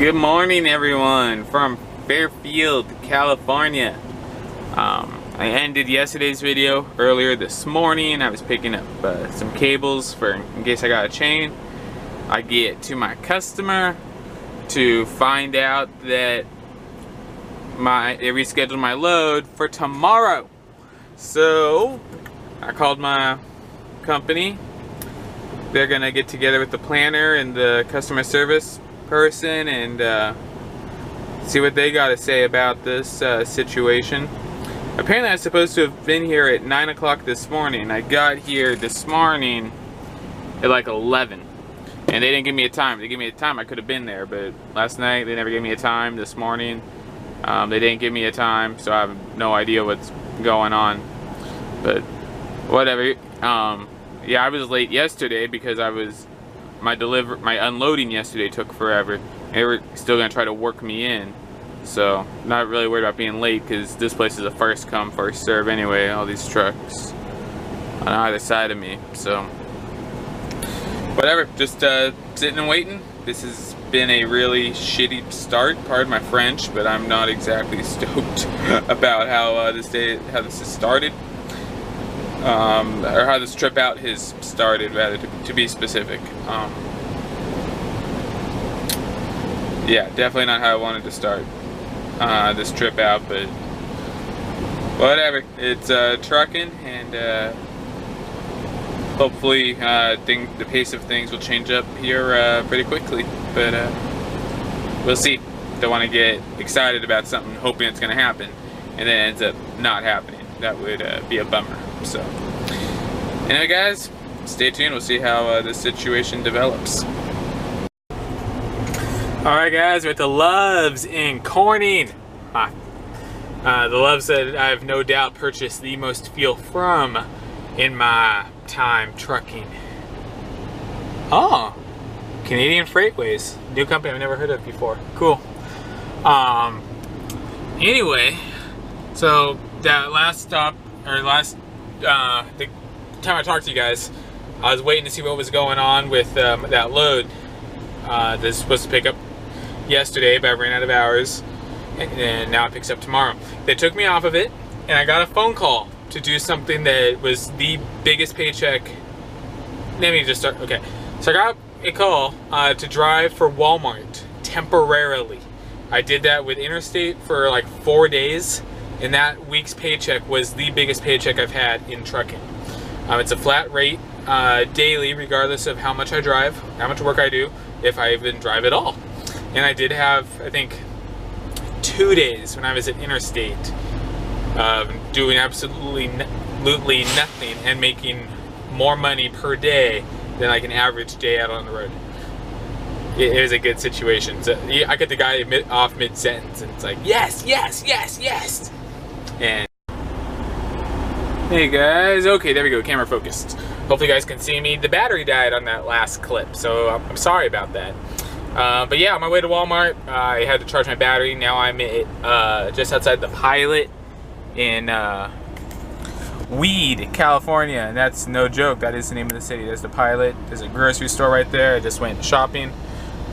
Good morning, everyone, from Fairfield, California. I ended yesterday's video earlier this morning. I was picking up some cables for in case I got a chain. I get to my customer to find out that they rescheduled my load for tomorrow. So I called my company. They're gonna get together with the planner and the customer service person and see what they got to say about this situation. Apparently I was supposed to have been here at 9 o'clock this morning. I got here this morning at like 11 and they didn't give me a time. They gave me a time I could have been there, but last night they never gave me a time. This morning they didn't give me a time, so I have no idea what's going on, but whatever. Yeah, I was late yesterday because my unloading yesterday took forever. They were still gonna try to work me in, so not really worried about being late because this place is a first come first serve anyway. All these trucks on either side of me, so whatever. Just sitting and waiting. This has been a really shitty start. Pardon my French, but I'm not exactly stoked about how this has started. Or how this trip out has started, rather, to be specific. Yeah, definitely not how I wanted to start this trip out, but whatever. It's trucking, and hopefully the pace of things will change up here pretty quickly, but we'll see. Don't want to get excited about something hoping it's going to happen and then it ends up not happening. That would be a bummer. So anyway, guys, stay tuned. We'll see how this situation develops. Alright, guys, we're at the Loves in Corning. The Loves that I have no doubt purchased the most fuel from in my time trucking. Oh, Canadian Freightways, new company I've never heard of before. Cool. Anyway, so that last stop, or the time I talked to you guys, I was waiting to see what was going on with that load that's supposed to pick up yesterday, but I ran out of hours, and now it picks up tomorrow. They took me off of it, and I got a phone call to do something that was the biggest paycheck. Let me just start. Okay, so I got a call to drive for Walmart temporarily. I did that with Interstate for like 4 days, and that week's paycheck was the biggest paycheck I've had in trucking. It's a flat rate daily, regardless of how much I drive, how much work I do, if I even drive at all. And I did have, I think, 2 days when I was at Interstate doing absolutely nothing and making more money per day than like an average day out on the road. It was a good situation. So I got the guy off mid-sentence, and it's like, yes, yes, yes, yes. And hey guys, okay, there we go, camera focused. Hopefully you guys can see me. The battery died on that last clip, so I'm sorry about that. But yeah, on my way to Walmart, I had to charge my battery. Now I'm at, just outside the Pilot in Weed, California, and that's no joke. That is the name of the city. There's the Pilot. There's a grocery store right there. I just went shopping.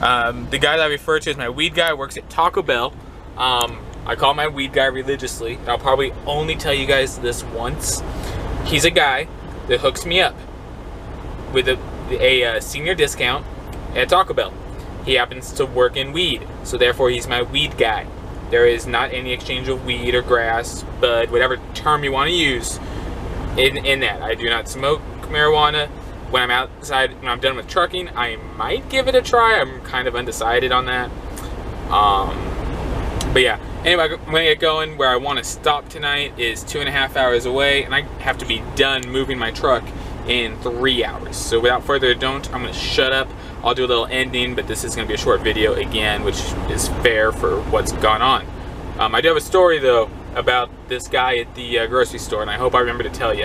The guy that I refer to as my weed guy works at Taco Bell. I call my weed guy religiously, and I'll probably only tell you guys this once. He's a guy that hooks me up with a senior discount at Taco Bell. He happens to work in weed, so therefore he's my weed guy. There is not any exchange of weed or grass, bud, whatever term you want to use in that. I do not smoke marijuana. When I'm outside, when I'm done with trucking, I might give it a try. I'm kind of undecided on that. But yeah, anyway, I'm gonna get going. Where I want to stop tonight is 2.5 hours away, and I have to be done moving my truck in 3 hours. So without further ado, I'm gonna shut up. I'll do a little ending, but this is gonna be a short video again, which is fair for what's gone on. I do have a story though about this guy at the grocery store, and I hope I remember to tell you.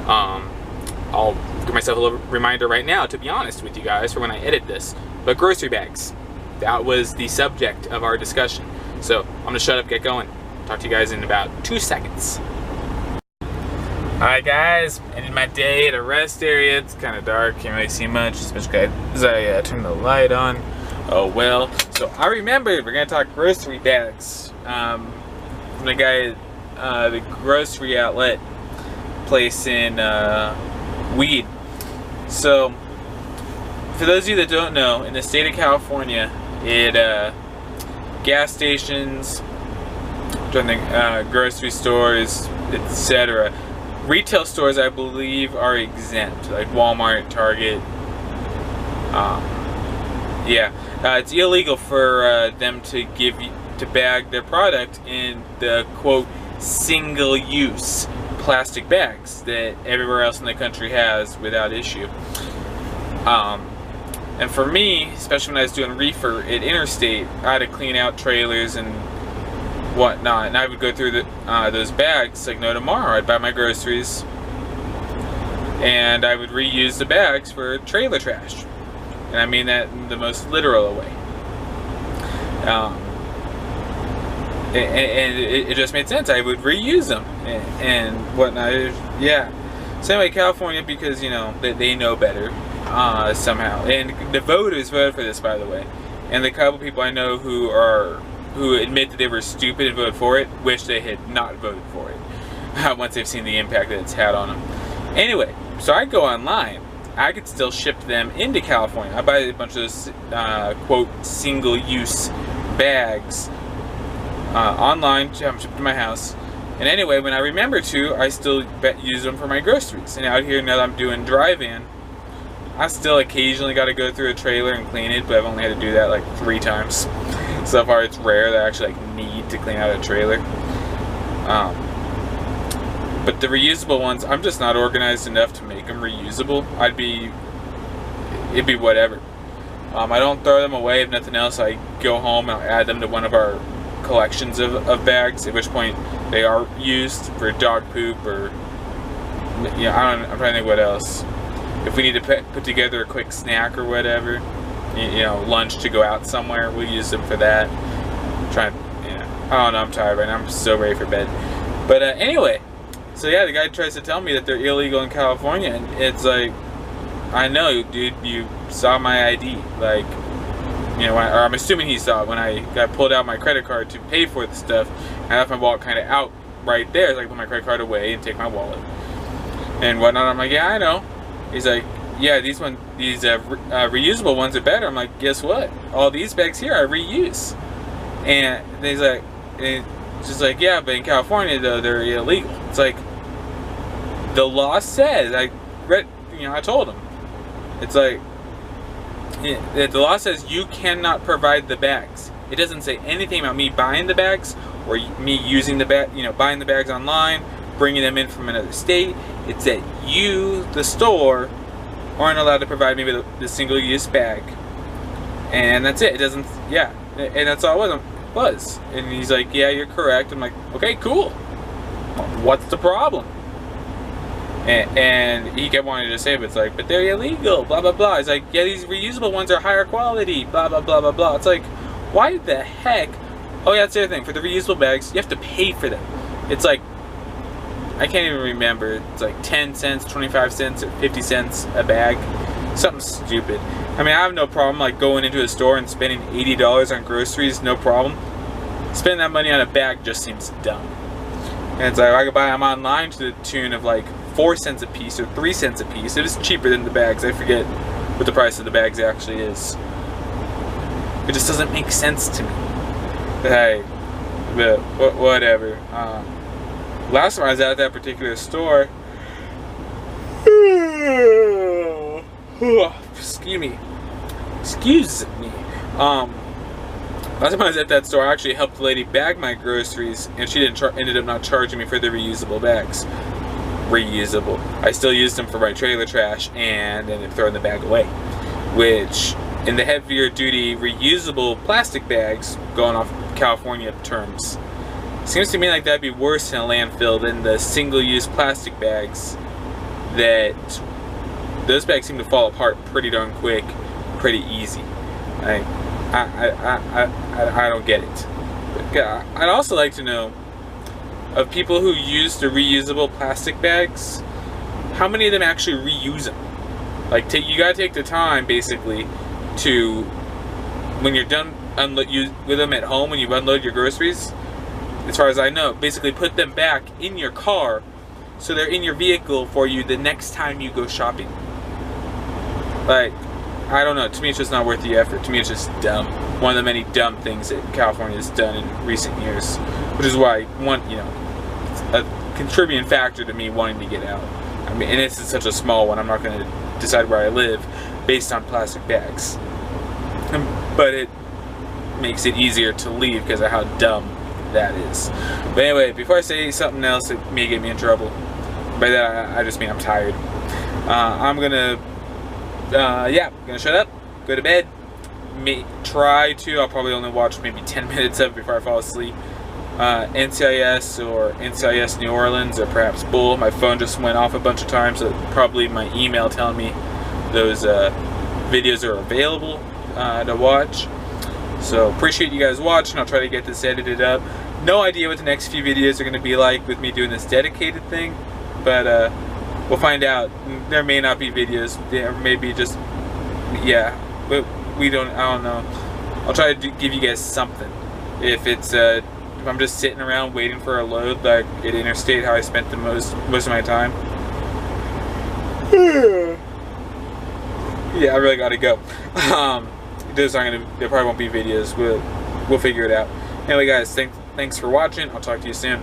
I'll give myself a little reminder right now, to be honest with you guys, for when I edit this. But grocery bags, that was the subject of our discussion. So I'm gonna shut up, get going. Talk to you guys in about 2 seconds. Alright guys, ended my day at a rest area. It's kind of dark, can't really see much, especially as I turn the light on. Oh well. So I remember we're gonna talk grocery bags. From the guy at the grocery outlet place in Weed. So for those of you that don't know, in the state of California, gas stations, grocery stores, etc. Retail stores, I believe, are exempt, like Walmart, Target. It's illegal for them to bag their product in the quote single-use plastic bags that everywhere else in the country has without issue. And for me, especially when I was doing reefer at Interstate, I had to clean out trailers and whatnot, and I would go through those bags like no tomorrow. I'd buy my groceries, and I would reuse the bags for trailer trash, and I mean that in the most literal way. And it just made sense. I would reuse them and whatnot. Yeah. So anyway, California, because you know they know better somehow, and the voters voted for this, by the way, and the couple people I know who admit that they were stupid and voted for it, wish they had not voted for it once they've seen the impact that it's had on them. Anyway, so I go online. I could still ship them into California. I buy a bunch of those quote single-use bags online, have them shipped to my house. And anyway, when I remember to, I still use them for my groceries. And out here, now that I'm doing drive-in, I still occasionally got to go through a trailer and clean it, but I've only had to do that like 3 times. So far, it's rare that I actually need to clean out a trailer. But the reusable ones, I'm just not organized enough to make them reusable. It'd be whatever. I don't throw them away. If nothing else, I go home and I'll add them to one of our collections of bags, at which point they are used for dog poop or, I'm trying to think what else. If we need to put together a quick snack or whatever, lunch to go out somewhere, we'll use them for that. I don't know, I'm tired right now. I'm so ready for bed. But anyway, so yeah, the guy tries to tell me that they're illegal in California, and it's like, I know, dude, you saw my ID, like, or I'm assuming he saw it when I pulled out my credit card to pay for the stuff. I left my wallet kind of out right there, so I put my credit card away and take my wallet and whatnot. I'm like, yeah, I know. He's like, yeah, these reusable ones are better. I'm like, guess what? All these bags here I reuse. And he's like, just like, yeah, but in California though they're illegal. It's like, the law says, I told him, it's like, the law says you cannot provide the bags. It doesn't say anything about me buying the bags or me using the buying the bags online, bringing them in from another state. It's that you, the store, aren't allowed to provide me with the single-use bag, and that's it. It doesn't, yeah, and that's all it was. And he's like, yeah, you're correct. I'm like, okay, cool. What's the problem? And he kept wanting to say, but it's like, but they're illegal, blah, blah, blah. He's like, yeah, these reusable ones are higher quality, blah, blah, blah, blah, blah. It's like, why the heck? Oh, yeah, that's the other thing. For the reusable bags, you have to pay for them. It's like, I can't even remember. It's like 10 cents, 25 cents, or 50 cents a bag. Something stupid. I mean, I have no problem like going into a store and spending $80 on groceries, no problem. Spending that money on a bag just seems dumb. And it's like, I could buy them online to the tune of like 4 cents a piece or 3 cents a piece. It is cheaper than the bags. I forget what the price of the bags actually is. It just doesn't make sense to me. But hey, whatever. Last time I was at that particular store, excuse me. Last time I was at that store, I actually helped the lady bag my groceries, and she ended up not charging me for the reusable bags. Reusable. I still used them for my trailer trash and ended up throwing the bag away. Which, in the heavier duty reusable plastic bags, going off California terms, seems to me like that'd be worse in a landfill than the single-use plastic bags. That those bags seem to fall apart pretty darn quick, pretty easy. I don't get it. But I'd also like to know, of people who use the reusable plastic bags, how many of them actually reuse them? Like, you gotta take the time, basically, to when you're done with them at home, when you unload your groceries, as far as I know, basically put them back in your car so they're in your vehicle for you the next time you go shopping. Like, I don't know, to me it's just not worth the effort. To me it's just dumb. One of the many dumb things that California has done in recent years, which is why a contributing factor to me wanting to get out. I mean, and this is such a small one, I'm not going to decide where I live based on plastic bags. But it makes it easier to leave because of how dumb that is. But anyway, before I say something else that may get me in trouble, by that I just mean I'm tired. I'm gonna shut up, go to bed. I'll probably only watch maybe 10 minutes of it before I fall asleep. NCIS or NCIS New Orleans or perhaps Bull. My phone just went off a bunch of times, so probably my email telling me those videos are available to watch. So appreciate you guys watching. I'll try to get this edited up. No idea what the next few videos are going to be like with me doing this dedicated thing, but we'll find out. There may not be videos. There may be just, yeah, but I don't know. I'll try to give you guys something. If it's if I'm just sitting around waiting for a load like at Interstate, how I spent the most of my time. Yeah, I really gotta go. There probably won't be videos. We'll figure it out. Anyway, guys, thanks for watching. I'll talk to you soon.